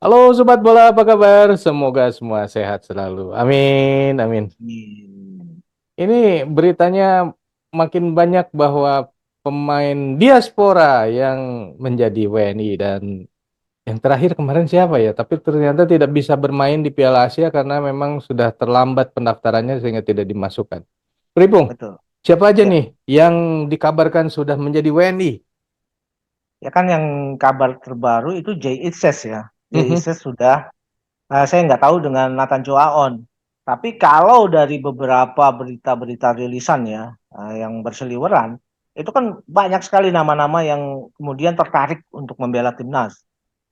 Halo Sobat Bola, apa kabar? Semoga semua sehat selalu. Amin, amin. Hmm, Ini beritanya makin banyak bahwa pemain diaspora yang menjadi WNI dan yang terakhir kemarin siapa ya? Tapi ternyata tidak bisa bermain di Piala Asia karena memang sudah terlambat pendaftarannya sehingga tidak dimasukkan. Pripung, betul. siapa aja Ya, nih yang dikabarkan sudah menjadi WNI? ya kan yang kabar terbaru itu Jay Itzes ya. Jay Mhm. Itzes sudah, saya nggak tahu dengan Nathan Choaon. Tapi kalau dari beberapa berita-berita rilisan ya, yang berseliweran, itu kan banyak sekali nama-nama yang kemudian tertarik untuk membela timnas.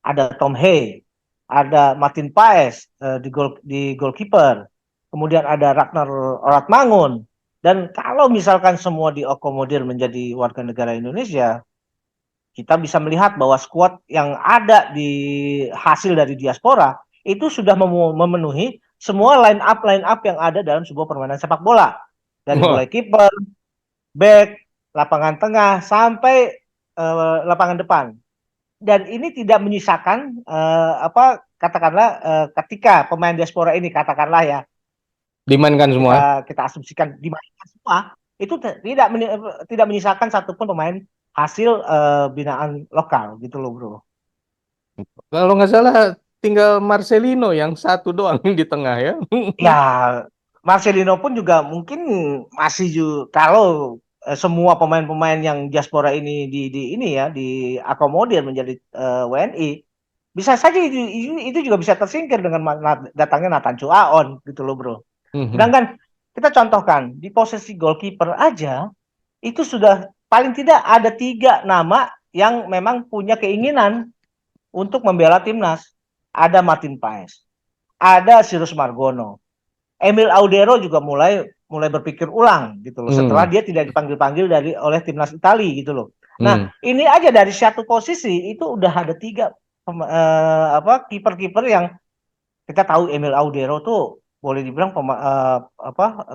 Ada Tom Hay, ada Martin Paes di goalkeeper, kemudian ada Ragnar Oratmangun. Dan kalau misalkan semua diakomodir menjadi warga negara Indonesia, kita bisa melihat bahwa skuad yang ada di hasil dari diaspora itu sudah memenuhi semua line up yang ada dalam sebuah permainan sepak bola, dari Wah, mulai kiper, back, lapangan tengah sampai lapangan depan. Dan ini tidak menyisakan apa katakanlah ketika pemain diaspora ini katakanlah ya, dimainkan semua. kita asumsikan dimainkan semua, itu tidak menyisakan satupun pemain hasil binaan lokal gitu loh bro. Kalau nggak salah tinggal Marcelino yang satu doang di tengah ya. Ya, Marcelino pun juga mungkin masih kalau semua pemain-pemain yang diaspora ini di ini ya diakomodir menjadi WNI, bisa saja itu juga bisa tersingkir dengan datangnya Nathan Chuaon gitu loh bro. Mhm. Sedangkan kita contohkan di posisi goalkeeper aja itu sudah paling tidak ada 3 nama yang memang punya keinginan untuk membela timnas. Ada Martin Paes, ada Sirus Margono, Emil Audero juga mulai mulai berpikir ulang gitu loh setelah Hmm. dia tidak dipanggil-panggil oleh timnas Italia gitu loh. Hmm. Nah, ini aja dari satu posisi itu udah ada 3 kiper-kiper yang kita tahu. Emil Audero tuh boleh dibilang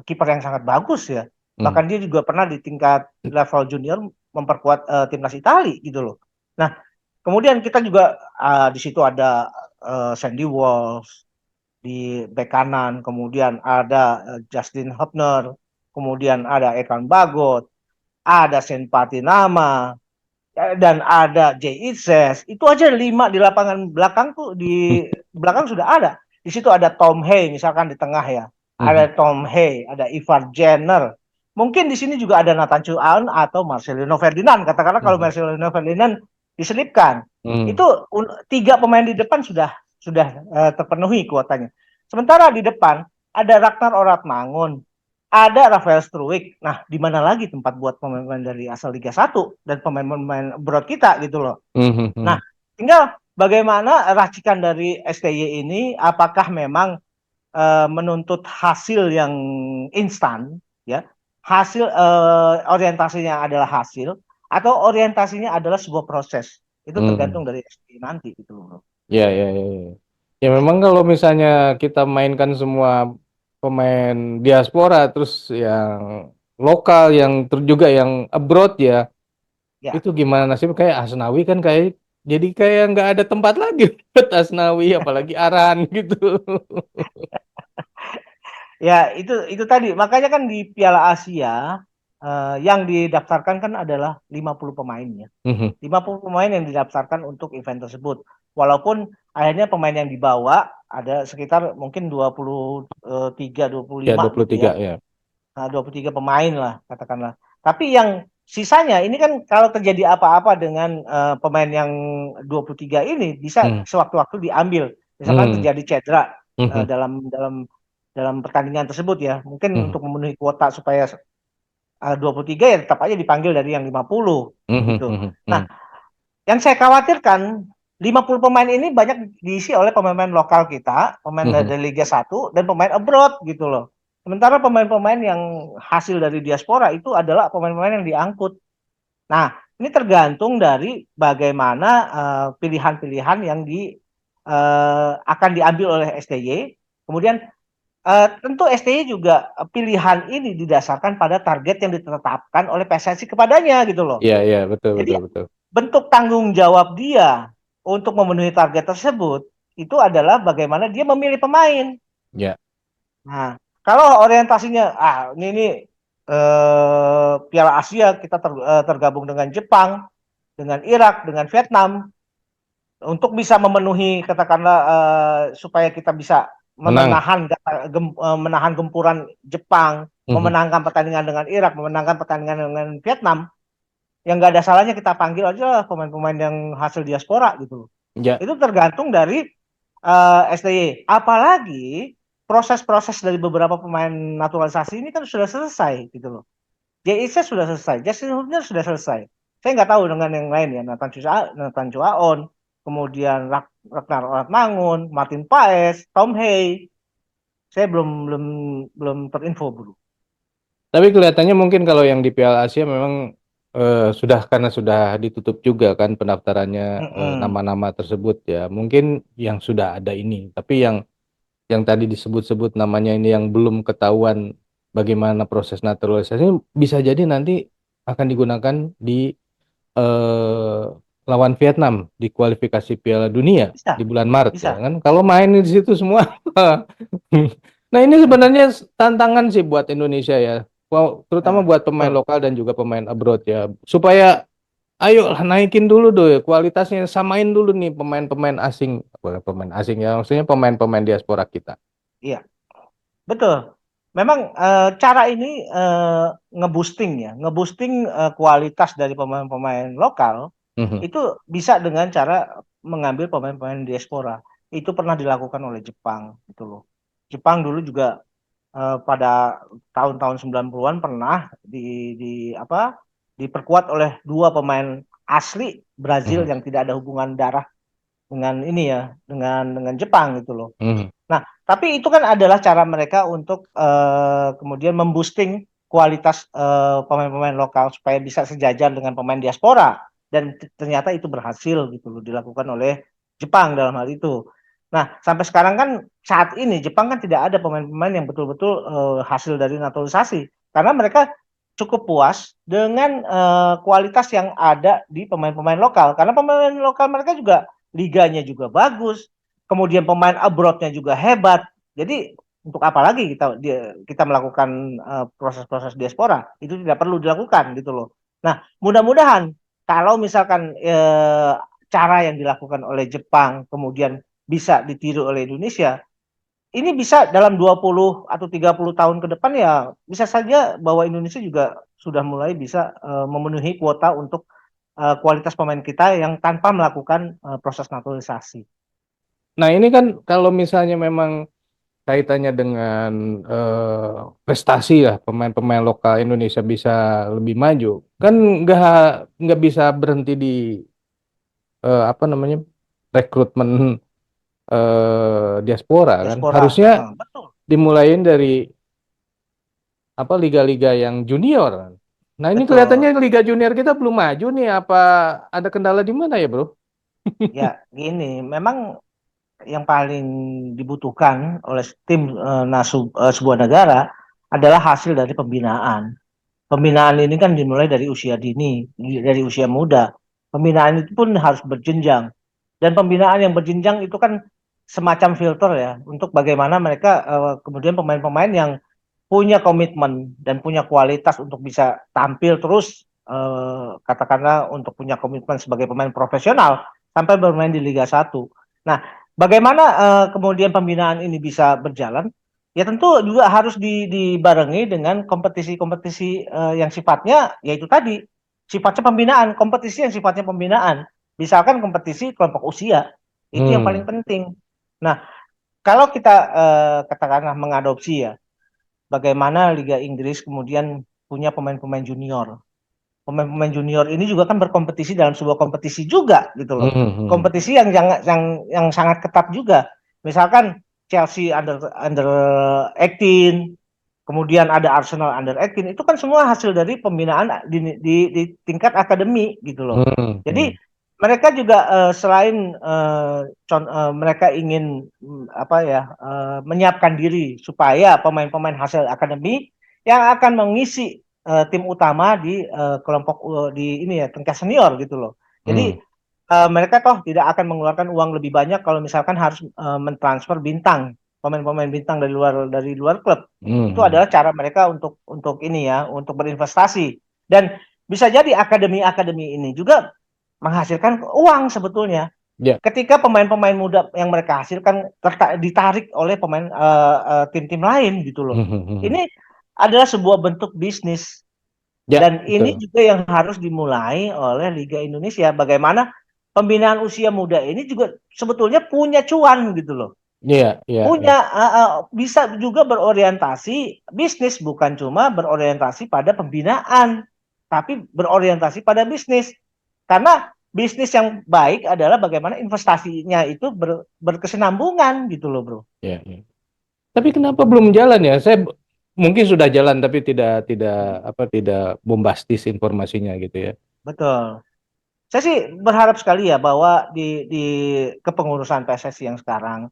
kiper yang sangat bagus ya. Hmm. Bahkan dia juga pernah di tingkat level junior memperkuat timnas Italia gitu loh. Nah, kemudian kita juga di situ ada Sandy Walsh di bek kanan, kemudian ada Justin Hubner, kemudian ada Ekan Bagot, ada Sen Patinama, dan ada Jay Itzes. Itu aja 5 di lapangan belakang tuh, di belakang sudah ada. Di situ ada Tom Hay misalkan di tengah ya. Mhm. Ada Tom Hay, ada Ivar Jenner. Mungkin di sini juga ada Nathan Chuan atau Marcelino Ferdinand. Katakanlah kalau Mhm. Marcelino Ferdinand diselipkan, Hmm. itu 3 pemain di depan sudah terpenuhi kuotanya. Sementara di depan ada Ragnar Oratmangun, ada Rafael Struwik. Nah, di mana lagi tempat buat pemain-pemain dari asal Liga 1 dan pemain-pemain abroad kita gitu loh. Mhm. Nah, Mhm. tinggal bagaimana racikan dari STY ini, apakah memang menuntut hasil yang instan ya, hasil orientasinya adalah hasil atau orientasinya adalah sebuah proses. Itu Hmm. tergantung dari STY nanti gitu loh. Ya, ya, ya, ya. Ya memang kalau misalnya kita mainkan semua pemain diaspora terus yang lokal yang terus juga yang abroad ya, Ya. itu gimana nasib kayak Asnawi kan kayak jadi kayak nggak ada tempat lagi buat Asnawi apalagi Aran gitu. Ya, itu tadi. Makanya kan di Piala Asia yang didaftarkan kan adalah 50 pemain ya. Mhm. 50 pemain yang didaftarkan untuk event tersebut. Walaupun akhirnya pemain yang dibawa ada sekitar mungkin 23 Ya 25 gitu 23 ya. ya. Nah, 23 pemain lah katakanlah. Tapi yang sisanya ini kan kalau terjadi apa-apa dengan pemain yang 23 ini bisa Hmm. sewaktu-waktu diambil. Misalkan Hmm. terjadi cedera Mhm. dalam dalam dalam pertandingan tersebut ya. Mungkin Mhm. untuk memenuhi kuota supaya 23 ya tetap aja dipanggil dari yang 50 Mhm. gitu. Mhm. Nah, Mhm. yang saya khawatirkan 50 pemain ini banyak diisi oleh pemain-pemain lokal kita, pemain Mhm. dari Liga 1 dan pemain abroad gitu loh. Sementara pemain-pemain yang hasil dari diaspora itu adalah pemain-pemain yang diangkut. Nah, ini tergantung dari bagaimana pilihan-pilihan yang akan diambil oleh STY. Kemudian tentu STY juga pilihan ini didasarkan pada target yang ditetapkan oleh PSSI kepadanya gitu loh. Iya, iya, betul, Jadi betul, betul. bentuk tanggung jawab dia untuk memenuhi target tersebut itu adalah bagaimana dia memilih pemain. Ya. Nah, kalau orientasinya ini Piala Asia kita tergabung dengan Jepang, dengan Irak, dengan Vietnam untuk bisa memenuhi katakanlah supaya kita bisa Menang. menahan gempuran Jepang, Mhm. memenangkan pertandingan dengan Irak, memenangkan pertandingan dengan Vietnam, yang nggak ada salahnya kita panggil aja pemain-pemain yang hasil diaspora gitu. Ya. Itu tergantung dari STY. Apalagi proses-proses dari beberapa pemain naturalisasi ini kan sudah selesai gitu loh. JIC sudah selesai, Justin Hubner sudah selesai. Saya nggak tahu dengan yang lain ya, Nathan Chuaon, kemudian Ragnar Ratmangun, Martin Paes, Tom Hay. Saya belum belum belum terinfo bro. Tapi kelihatannya mungkin kalau yang di Piala Asia memang sudah karena sudah ditutup juga kan pendaftarannya Mm-mm. nama-nama tersebut ya. Mungkin yang sudah ada ini, tapi yang tadi disebut-sebut namanya ini yang belum ketahuan bagaimana proses naturalisasi bisa jadi nanti akan digunakan di eh, lawan Vietnam di kualifikasi Piala Dunia Bisa, di bulan Maret ya bisa. kan. Kalau main di situ semua. Nah, ini sebenarnya tantangan sih buat Indonesia ya. Terutama Nah, buat pemain betul. lokal dan juga pemain abroad ya. Supaya ayo lah naikin dulu deh kualitasnya, samain dulu nih pemain-pemain asing. Bukan pemain asing ya, maksudnya pemain-pemain diaspora kita. Iya, betul. Memang cara ini ngeboosting ya, ngeboosting kualitas dari pemain-pemain lokal Mhm. itu bisa dengan cara mengambil pemain-pemain diaspora. Itu pernah dilakukan oleh Jepang gitu loh. Jepang dulu juga pada tahun-tahun 90-an pernah di apa diperkuat oleh dua pemain asli Brazil Mhm. yang tidak ada hubungan darah dengan ini ya, dengan Jepang gitu loh. Mhm. Nah, tapi itu kan adalah cara mereka untuk kemudian memboosting kualitas pemain-pemain lokal supaya bisa sejajar dengan pemain diaspora dan ternyata itu berhasil gitu loh dilakukan oleh Jepang dalam hal itu. Nah, sampai sekarang kan saat ini Jepang kan tidak ada pemain-pemain yang betul-betul hasil dari naturalisasi karena mereka cukup puas dengan kualitas yang ada di pemain-pemain lokal karena pemain lokal mereka juga liganya juga bagus, kemudian pemain abroadnya juga hebat. Jadi untuk apa lagi kita melakukan proses-proses diaspora itu tidak perlu dilakukan gitu loh. Nah, mudah-mudahan kalau misalkan cara yang dilakukan oleh Jepang kemudian bisa ditiru oleh Indonesia, ini bisa dalam 20 atau 30 tahun ke depan ya bisa saja bahwa Indonesia juga sudah mulai bisa memenuhi kuota untuk kualitas pemain kita yang tanpa melakukan proses naturalisasi. Nah, ini kan kalau misalnya memang kaitannya dengan prestasi lah pemain-pemain lokal Indonesia bisa lebih maju, kan nggak nggak bisa berhenti di apa namanya rekrutmen diaspora kan. Diaspora, Harusnya betul. dimulain dari apa liga-liga yang junior kan. Nah, ini kelihatannya Betul. liga junior kita belum maju nih. Apa ada kendala di mana ya, Bro? Ya, gini, memang yang paling dibutuhkan oleh tim sebuah negara adalah hasil dari pembinaan. Pembinaan ini kan dimulai dari usia dini, dari usia muda. Pembinaan itu pun harus berjenjang. Dan pembinaan yang berjenjang itu kan semacam filter ya untuk bagaimana mereka kemudian pemain-pemain yang punya komitmen dan punya kualitas untuk bisa tampil terus katakanlah untuk punya komitmen sebagai pemain profesional sampai bermain di Liga 1. Nah, bagaimana kemudian pembinaan ini bisa berjalan? Ya tentu juga harus dibarengi dengan kompetisi-kompetisi yang sifatnya yaitu tadi sifatnya pembinaan, kompetisi yang sifatnya pembinaan. Misalkan kompetisi kelompok usia, itu yang paling Hmm. penting. Nah, kalau kita katakanlah mengadopsi ya bagaimana Liga Inggris kemudian punya pemain-pemain junior. Pemain-pemain junior ini juga kan berkompetisi dalam sebuah kompetisi juga gitu Hmm. loh. Hmm. Kompetisi yang sangat ketat juga. Misalkan Chelsea under 18, kemudian ada Arsenal under 18, itu kan semua hasil dari pembinaan di tingkat akademi gitu loh. Hmm. Jadi Hmm. mereka juga selain mereka ingin apa ya menyiapkan diri supaya pemain-pemain hasil akademi yang akan mengisi tim utama di kelompok di ini ya tingkat senior gitu loh. Jadi Hmm. mereka toh tidak akan mengeluarkan uang lebih banyak kalau misalkan harus mentransfer bintang, pemain-pemain bintang dari luar klub. Itu Hmm. adalah cara mereka untuk ini ya, untuk berinvestasi. Dan bisa jadi akademi-akademi ini juga menghasilkan uang sebetulnya. Ya. Ketika pemain-pemain muda yang mereka hasilkan ditarik oleh pemain tim-tim lain gitu loh. Ini adalah sebuah bentuk bisnis Ya, dan ini betul. juga yang harus dimulai oleh Liga Indonesia. Bagaimana pembinaan usia muda ini juga sebetulnya punya cuan gitu loh. Iya, iya, iya. Punya bisa juga berorientasi bisnis, bukan cuma berorientasi pada pembinaan, tapi berorientasi pada bisnis. Karena bisnis yang baik adalah bagaimana investasinya itu berkesinambungan gitu loh, Bro. Iya, iya. Tapi kenapa belum jalan ya? Saya mungkin sudah jalan tapi tidak bombastis informasinya gitu ya. Betul. Saya sih berharap sekali ya bahwa di kepengurusan PSSI yang sekarang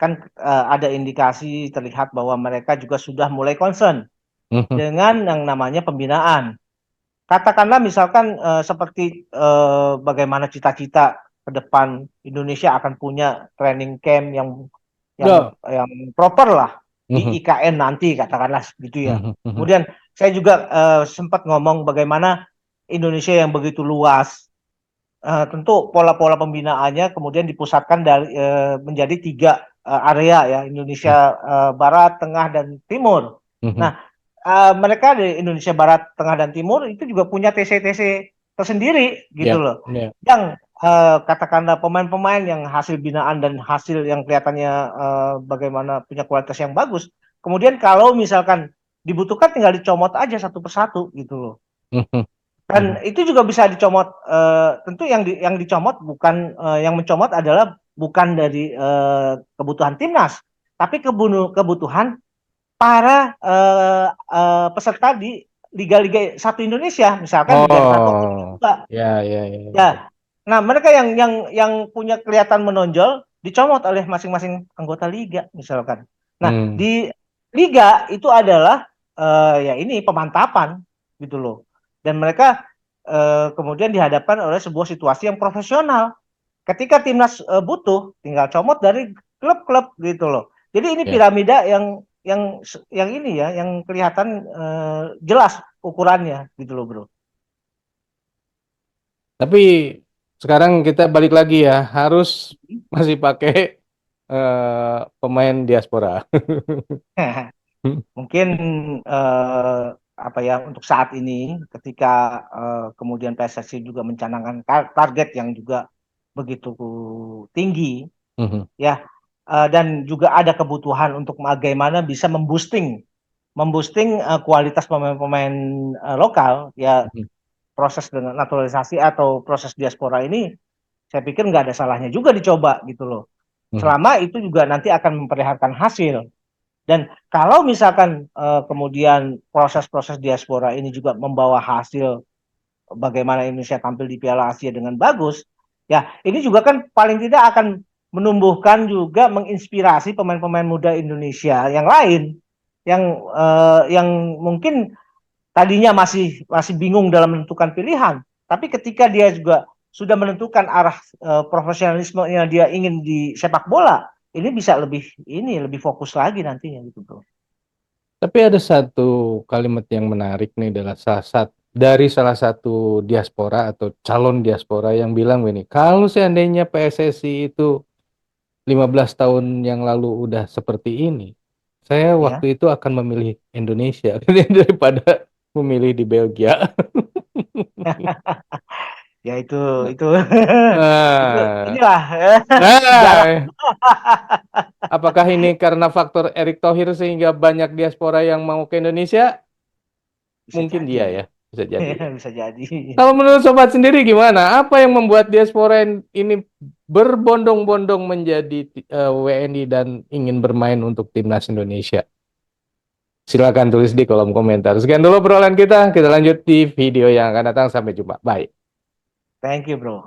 kan ada indikasi terlihat bahwa mereka juga sudah mulai concern dengan yang namanya pembinaan. Katakanlah misalkan seperti bagaimana cita-cita ke depan Indonesia akan punya training camp yang Ya. yang proper lah di IKN nanti katakanlah gitu ya. Mhm. Kemudian saya juga sempat ngomong bagaimana Indonesia yang begitu luas, tentu pola-pola pembinaannya kemudian dipusatkan dari menjadi 3 area ya, Indonesia Barat, Tengah, dan Timur. Mhm. Nah, mereka di Indonesia Barat, Tengah, dan Timur itu juga punya TC-TC tersendiri gitu Ya, loh. ya. Yang katakanlah pemain-pemain yang hasil binaan dan hasil yang kelihatannya bagaimana punya kualitas yang bagus. Kemudian kalau misalkan dibutuhkan tinggal dicomot aja satu persatu gitu loh. Mhm. Mhm. Dan itu juga bisa dicomot, tentu yang dicomot bukan yang mencomot adalah bukan dari kebutuhan timnas, tapi kebutuhan para peserta di liga-liga satu Indonesia, misalkan Liga 1 atau Liga Oh, 2. ya, ya, ya, ya. Ya. Nah, mereka yang punya kelihatan menonjol dicomot oleh masing-masing anggota liga misalkan. Nah, Hmm. di liga itu adalah ya ini pemantapan gitu loh. Dan mereka kemudian dihadapkan oleh sebuah situasi yang profesional. Ketika timnas butuh, tinggal comot dari klub-klub gitu loh. Jadi ini Ya. piramida yang ini ya, yang kelihatan jelas ukurannya gitu loh, Bro. Tapi sekarang kita balik lagi ya, harus masih pakai pemain diaspora. Mungkin eh, apa ya untuk saat ini ketika kemudian PSSI juga mencanangkan target yang juga begitu tinggi ya, dan juga ada kebutuhan untuk bagaimana bisa memboosting kualitas pemain-pemain lokal ya, proses dengan naturalisasi atau proses diaspora ini saya pikir nggak ada salahnya juga dicoba gitu loh, selama itu juga nanti akan memperlihatkan hasil. Dan kalau misalkan kemudian proses-proses diaspora ini juga membawa hasil bagaimana Indonesia tampil di Piala Asia dengan bagus, ya ini juga kan paling tidak akan menumbuhkan juga menginspirasi pemain-pemain muda Indonesia yang lain yang mungkin tadinya masih bingung dalam menentukan pilihan, tapi ketika dia juga sudah menentukan arah profesionalisme yang dia ingin di sepak bola, ini bisa lebih fokus lagi nantinya gitu, Bro. Tapi ada satu kalimat yang menarik nih dari salah satu diaspora atau calon diaspora yang bilang begini, kalau seandainya PSSI itu 15 tahun yang lalu udah seperti ini, saya Ya. waktu itu akan memilih Indonesia daripada memilih di Belgia. Ya itu itu Nah, inilah sejarah. nah, apakah ini karena faktor Erick Thohir sehingga banyak diaspora yang mau ke Indonesia? Bisa Mungkin jadi dia ya, bisa jadi ya. bisa jadi. Kalau menurut sobat sendiri gimana? Apa yang membuat diaspora ini berbondong-bondong menjadi WNI dan ingin bermain untuk timnas Indonesia? Silakan tulis di kolom komentar. Sekian dulu obrolan kita. Kita lanjut di video yang akan datang. Sampai jumpa. Bye. Thank you, bro.